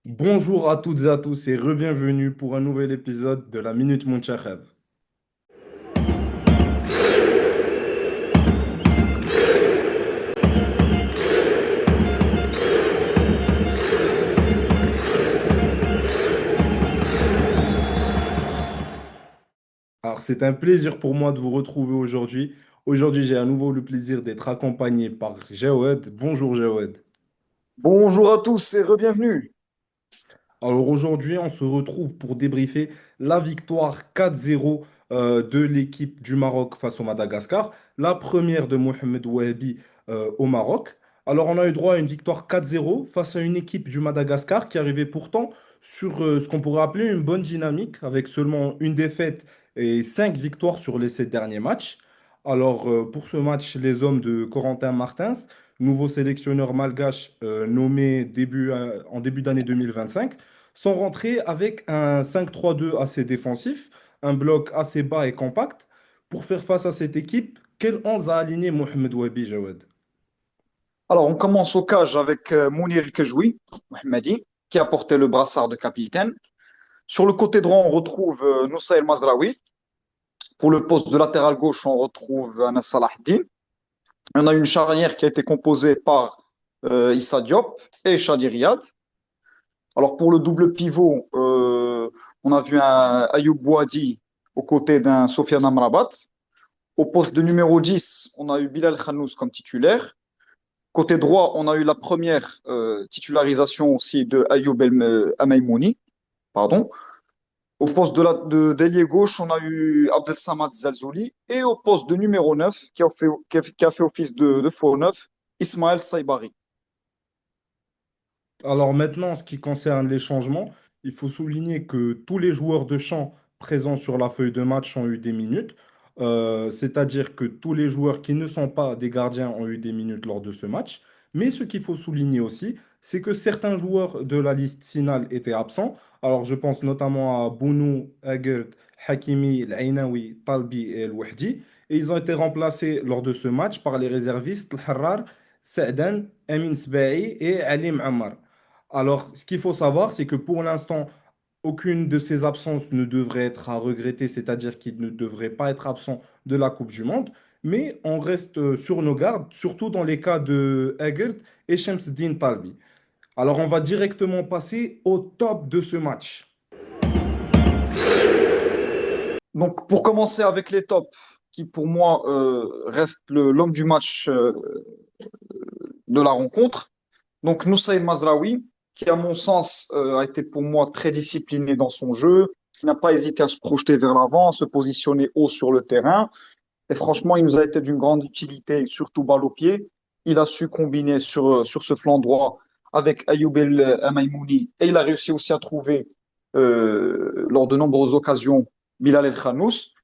Bonjour à toutes et à tous et re-bienvenue pour un nouvel épisode de la Minute Munchacheb. Alors, c'est un plaisir pour moi de vous retrouver aujourd'hui. Aujourd'hui, j'ai à nouveau le plaisir d'être accompagné par Jawed. Bonjour Jawed. Bonjour à tous et re-bienvenue. Alors aujourd'hui, on se retrouve pour débriefer la victoire 4-0 de l'équipe du Maroc face au Madagascar, la première de Mohamed Wahabi au Maroc. Alors on a eu droit à une victoire 4-0 face à une équipe du Madagascar qui arrivait pourtant sur ce qu'on pourrait appeler une bonne dynamique avec seulement une défaite et 5 victoires sur les 7 derniers matchs. Alors pour ce match, les hommes de Corentin Martins, nouveau sélectionneur malgache nommé en début d'année 2025, sont rentrés avec un 5-3-2 assez défensif, un bloc assez bas et compact. Pour faire face à cette équipe, quel 11 a aligné Mohamed Wabi Jawad? Alors, on commence au cage avec Mounir Kejwoui, Mohamedi, qui a porté le brassard de capitaine. Sur le côté droit, on retrouve Noussair Mazraoui. Pour le poste de latéral gauche, on retrouve Anas Salahdine. On a une charnière qui a été composée par Issa Diop et Chadi Riyad. Alors, pour le double pivot, on a vu un Ayoub Bouadi aux côtés d'un Sofiane Amrabat. Au poste de numéro 10, on a eu Bilal Khannous comme titulaire. Côté droit, on a eu la première titularisation aussi de Ayoub Amaimouni, pardon. Au poste d'ailier gauche, on a eu Abdessamad Zalzouli. Et au poste de numéro 9, qui a fait office de faux 9, Ismaël Saibari. Alors maintenant, en ce qui concerne les changements, il faut souligner que tous les joueurs de champ présents sur la feuille de match ont eu des minutes. C'est-à-dire que tous les joueurs qui ne sont pas des gardiens ont eu des minutes lors de ce match. Mais ce qu'il faut souligner aussi, c'est que certains joueurs de la liste finale étaient absents. Alors je pense notamment à Bounou, Agert, Hakimi, El Ainaoui, Talbi et El Wahdi. Et ils ont été remplacés lors de ce match par les réservistes El Harrar, Sa'dan, Amin Sbahi et Ali Ammar. Alors, ce qu'il faut savoir, c'est que pour l'instant, aucune de ces absences ne devrait être à regretter, c'est-à-dire qu'il ne devrait pas être absent de la Coupe du Monde, mais on reste sur nos gardes, surtout dans les cas de Egert et Shemseddine Talbi. Alors, on va directement passer au top de ce match. Donc, pour commencer avec les tops, qui pour moi reste l'homme du match de la rencontre. Donc, Noussair Mazraoui, qui à mon sens a été pour moi très discipliné dans son jeu, qui n'a pas hésité à se projeter vers l'avant, à se positionner haut sur le terrain. Et franchement, il nous a été d'une grande utilité, surtout balle au pied. Il a su combiner sur ce flanc droit avec Ayoub El Amaimouni et il a réussi aussi à trouver, lors de nombreuses occasions, Bilal El Khanous.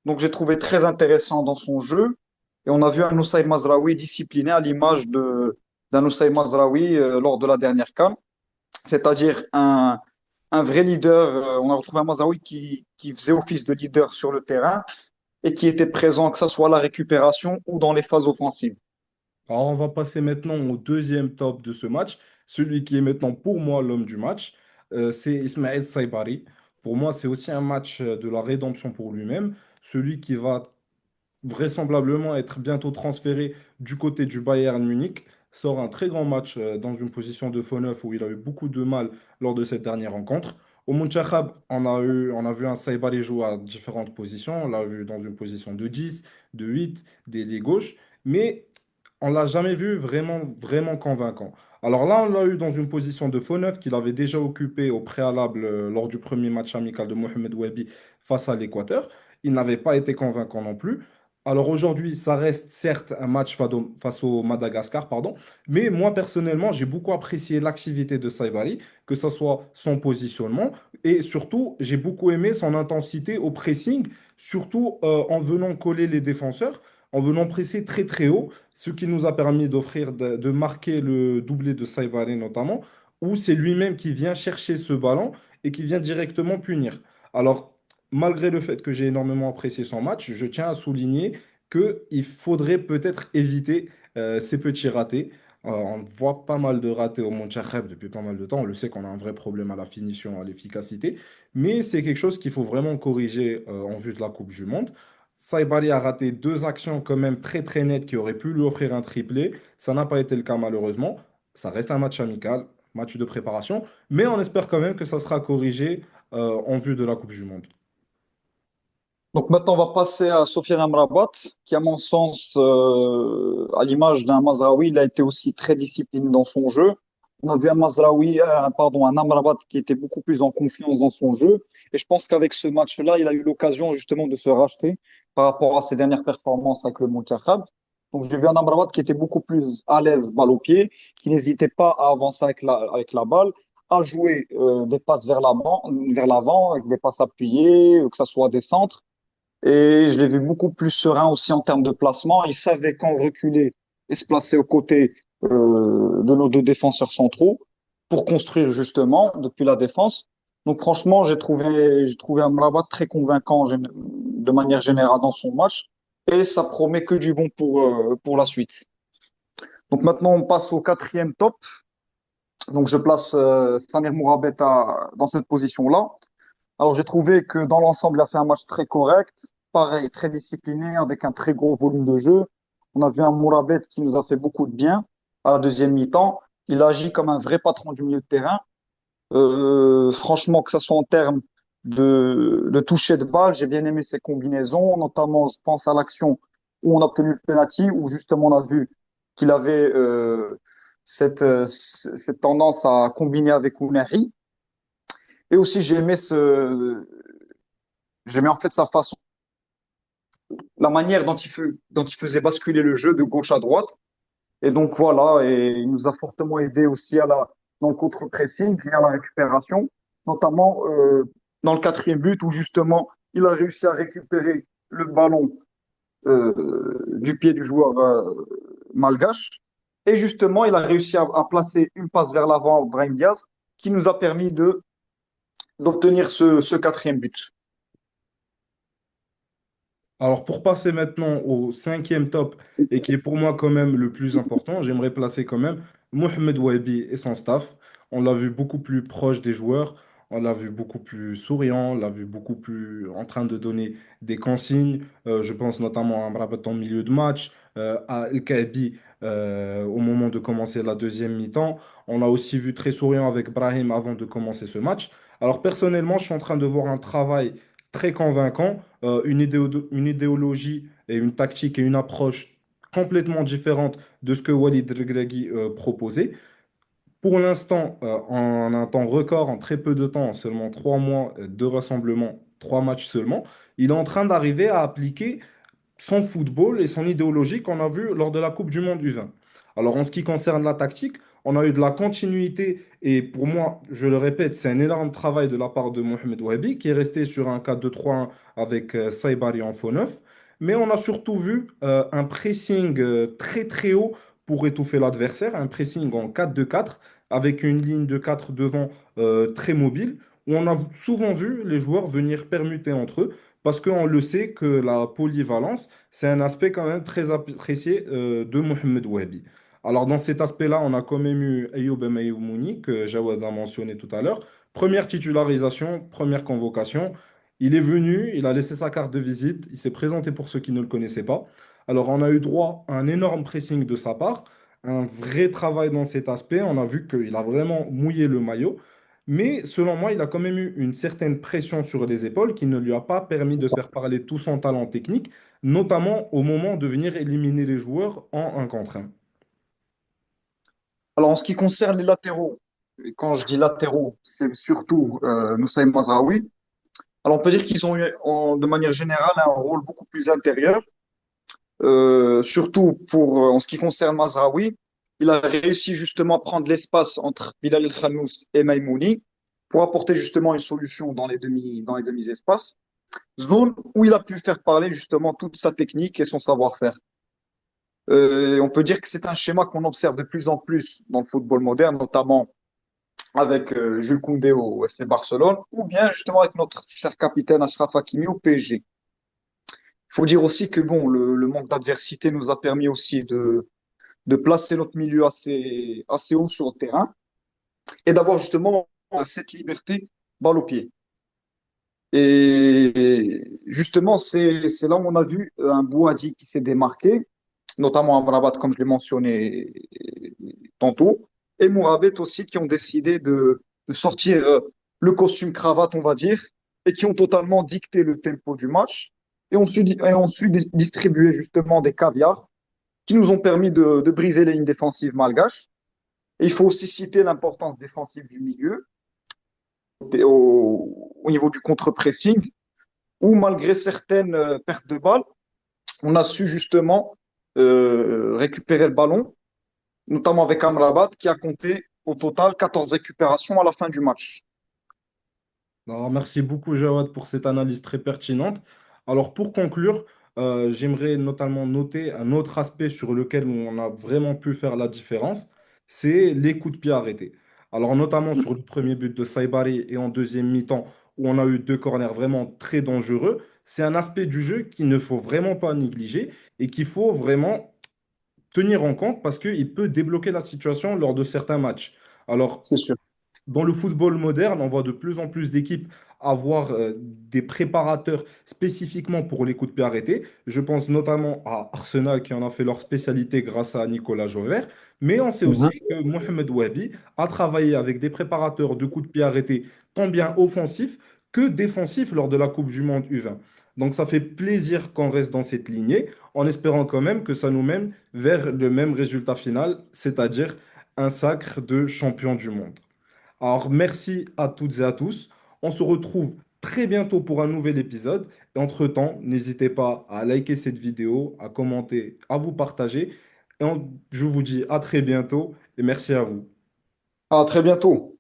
Donc j'ai trouvé très intéressant dans son jeu. Et on a vu un Noussair Mazraoui discipliné à l'image d'un Noussair Mazraoui lors de la dernière CAN, c'est-à-dire un vrai leader. On a retrouvé un Mazraoui qui faisait office de leader sur le terrain et qui était présent, que ce soit à la récupération ou dans les phases offensives. Alors, on va passer maintenant au deuxième top de ce match, celui qui est maintenant pour moi l'homme du match. C'est Ismaël Saibari. Pour moi, c'est aussi un match de la rédemption pour lui-même, celui qui va vraisemblablement être bientôt transféré du côté du Bayern Munich, sort un très grand match dans une position de faux neuf où il a eu beaucoup de mal lors de cette dernière rencontre. Au Munchachab, on a vu un Saibari jouer à différentes positions. On l'a vu dans une position de 10, de 8, d'ailier gauche, mais on l'a jamais vu vraiment, vraiment convaincant. Alors là, on l'a eu dans une position de faux neuf qu'il avait déjà occupé au préalable lors du premier match amical de Mohamed Wabi face à l'Équateur. Il n'avait pas été convaincant non plus. Alors aujourd'hui, ça reste certes un match face au Madagascar, pardon, mais moi personnellement, j'ai beaucoup apprécié l'activité de Saibari, que ce soit son positionnement, et surtout, j'ai beaucoup aimé son intensité au pressing, surtout en venant coller les défenseurs, en venant presser très très haut, ce qui nous a permis de marquer le doublé de Saibari notamment, où c'est lui-même qui vient chercher ce ballon et qui vient directement punir. Alors, malgré le fait que j'ai énormément apprécié son match, je tiens à souligner qu'il faudrait peut-être éviter ces petits ratés. On voit pas mal de ratés au Montiakhab depuis pas mal de temps. On le sait qu'on a un vrai problème à la finition, à l'efficacité. Mais c'est quelque chose qu'il faut vraiment corriger en vue de la Coupe du Monde. Saibari a raté deux actions quand même très très nettes qui auraient pu lui offrir un triplé. Ça n'a pas été le cas malheureusement. Ça reste un match amical, match de préparation. Mais on espère quand même que ça sera corrigé en vue de la Coupe du Monde. Donc maintenant, on va passer à Sofiane Amrabat, qui, à mon sens, à l'image d'un Mazraoui, il a été aussi très discipliné dans son jeu. On a vu un Mazraoui, pardon, un Amrabat qui était beaucoup plus en confiance dans son jeu. Et je pense qu'avec ce match-là, il a eu l'occasion justement de se racheter par rapport à ses dernières performances avec le Montiakhab. Donc j'ai vu un Amrabat qui était beaucoup plus à l'aise balle au pied, qui n'hésitait pas à avancer avec la balle, à jouer des passes vers l'avant, avec des passes appuyées, que ce soit des centres. Et je l'ai vu beaucoup plus serein aussi en termes de placement. Il savait quand reculer et se placer aux côtés de nos deux défenseurs centraux pour construire justement depuis la défense. Donc franchement, j'ai trouvé Amrabat très convaincant de manière générale dans son match et ça promet que du bon pour la suite. Donc maintenant, on passe au quatrième top. Donc je place Samir Mourabetta dans cette position-là. Alors, j'ai trouvé que dans l'ensemble, il a fait un match très correct, pareil, très discipliné, avec un très gros volume de jeu. On a vu un Mourabet qui nous a fait beaucoup de bien à la deuxième mi-temps. Il agit comme un vrai patron du milieu de terrain. Franchement, que ce soit en termes de toucher de balle, j'ai bien aimé ses combinaisons, notamment, je pense à l'action où on a obtenu le penalty, où justement on a vu qu'il avait cette tendance à combiner avec Ounahi. Et aussi, j'aimais en fait sa façon, la manière dont il faisait basculer le jeu de gauche à droite. Et donc voilà, et il nous a fortement aidé aussi dans le contre-pressing et à la récupération, notamment dans le quatrième but où justement il a réussi à récupérer le ballon du pied du joueur malgache. Et justement, il a réussi à placer une passe vers l'avant, Brahim Diaz, qui nous a permis d'obtenir ce quatrième but. Alors, pour passer maintenant au cinquième top, et qui est pour moi quand même le plus important, j'aimerais placer quand même Mohamed Wahibi et son staff. On l'a vu beaucoup plus proche des joueurs, on l'a vu beaucoup plus souriant, on l'a vu beaucoup plus en train de donner des consignes. Je pense notamment à Amrabat en milieu de match, à El Kaabi au moment de commencer la deuxième mi-temps. On l'a aussi vu très souriant avec Brahim avant de commencer ce match. Alors, personnellement, je suis en train de voir un travail très convaincant, une idéologie et une tactique et une approche complètement différente de ce que Walid Regragui proposait. Pour l'instant, en un temps record, en très peu de temps, en seulement 3 mois, deux rassemblements, 3 matchs seulement, il est en train d'arriver à appliquer son football et son idéologie qu'on a vu lors de la Coupe du Monde U20. Alors, en ce qui concerne la tactique, on a eu de la continuité et pour moi, je le répète, c'est un énorme travail de la part de Mohamed Wahabi qui est resté sur un 4-2-3-1 avec Saibari en faux neuf. Mais on a surtout vu un pressing très très haut pour étouffer l'adversaire, un pressing en 4-2-4 avec une ligne de 4 devant très mobile où on a souvent vu les joueurs venir permuter entre eux parce qu'on le sait que la polyvalence, c'est un aspect quand même très apprécié de Mohamed Wahabi. Alors dans cet aspect-là, on a quand même eu Ayoub Mouni, que Jawad a mentionné tout à l'heure. Première titularisation, première convocation. Il est venu, il a laissé sa carte de visite, il s'est présenté pour ceux qui ne le connaissaient pas. Alors on a eu droit à un énorme pressing de sa part, un vrai travail dans cet aspect. On a vu qu'il a vraiment mouillé le maillot. Mais selon moi, il a quand même eu une certaine pression sur les épaules qui ne lui a pas permis de faire parler tout son talent technique, notamment au moment de venir éliminer les joueurs en un contre un. Alors, en ce qui concerne les latéraux, et quand je dis latéraux, c'est surtout Noussaïm Mazraoui. Alors, on peut dire qu'ils ont eu, de manière générale, un rôle beaucoup plus intérieur. Surtout en ce qui concerne Mazraoui, il a réussi justement à prendre l'espace entre Bilal El Khanous et Maïmouni pour apporter justement une solution dans les demi-espaces. Zone où il a pu faire parler justement toute sa technique et son savoir-faire. On peut dire que c'est un schéma qu'on observe de plus en plus dans le football moderne, notamment avec Jules Koundé au FC Barcelone, ou bien justement avec notre cher capitaine Achraf Hakimi au PSG. Il faut dire aussi que bon, le manque d'adversité nous a permis aussi de placer notre milieu assez haut sur le terrain et d'avoir justement cette liberté balle au pied. Et justement, c'est là où on a vu un Bouhadji qui s'est démarqué, notamment Amrabat, comme je l'ai mentionné tantôt, et Mourabet aussi, qui ont décidé de sortir le costume cravate, on va dire, et qui ont totalement dicté le tempo du match, et ont su distribuer justement des caviars qui nous ont permis de briser les lignes défensives malgaches. Et il faut aussi citer l'importance défensive du milieu au niveau du contre-pressing, où malgré certaines pertes de balles, on a su justement récupérer le ballon, notamment avec Amrabat, qui a compté au total 14 récupérations à la fin du match. Alors, merci beaucoup, Jawad, pour cette analyse très pertinente. Alors, pour conclure, j'aimerais notamment noter un autre aspect sur lequel on a vraiment pu faire la différence, c'est les coups de pied arrêtés. Alors, notamment sur le premier but de Saibari et en deuxième mi-temps, où on a eu deux corners vraiment très dangereux, c'est un aspect du jeu qu'il ne faut vraiment pas négliger et qu'il faut vraiment tenir en compte parce qu'il peut débloquer la situation lors de certains matchs. Alors, C'est sûr. dans le football moderne, on voit de plus en plus d'équipes avoir des préparateurs spécifiquement pour les coups de pied arrêtés. Je pense notamment à Arsenal qui en a fait leur spécialité grâce à Nicolas Jover. Mais on sait aussi Mhm. que Mohamed Wahabi a travaillé avec des préparateurs de coups de pied arrêtés tant bien offensifs que défensifs lors de la Coupe du Monde U20. Donc ça fait plaisir qu'on reste dans cette lignée en espérant quand même que ça nous mène vers le même résultat final, c'est-à-dire un sacre de champion du monde. Alors, merci à toutes et à tous. On se retrouve très bientôt pour un nouvel épisode. Et entre-temps, n'hésitez pas à liker cette vidéo, à commenter, à vous partager. Je vous dis à très bientôt et merci à vous. À très bientôt.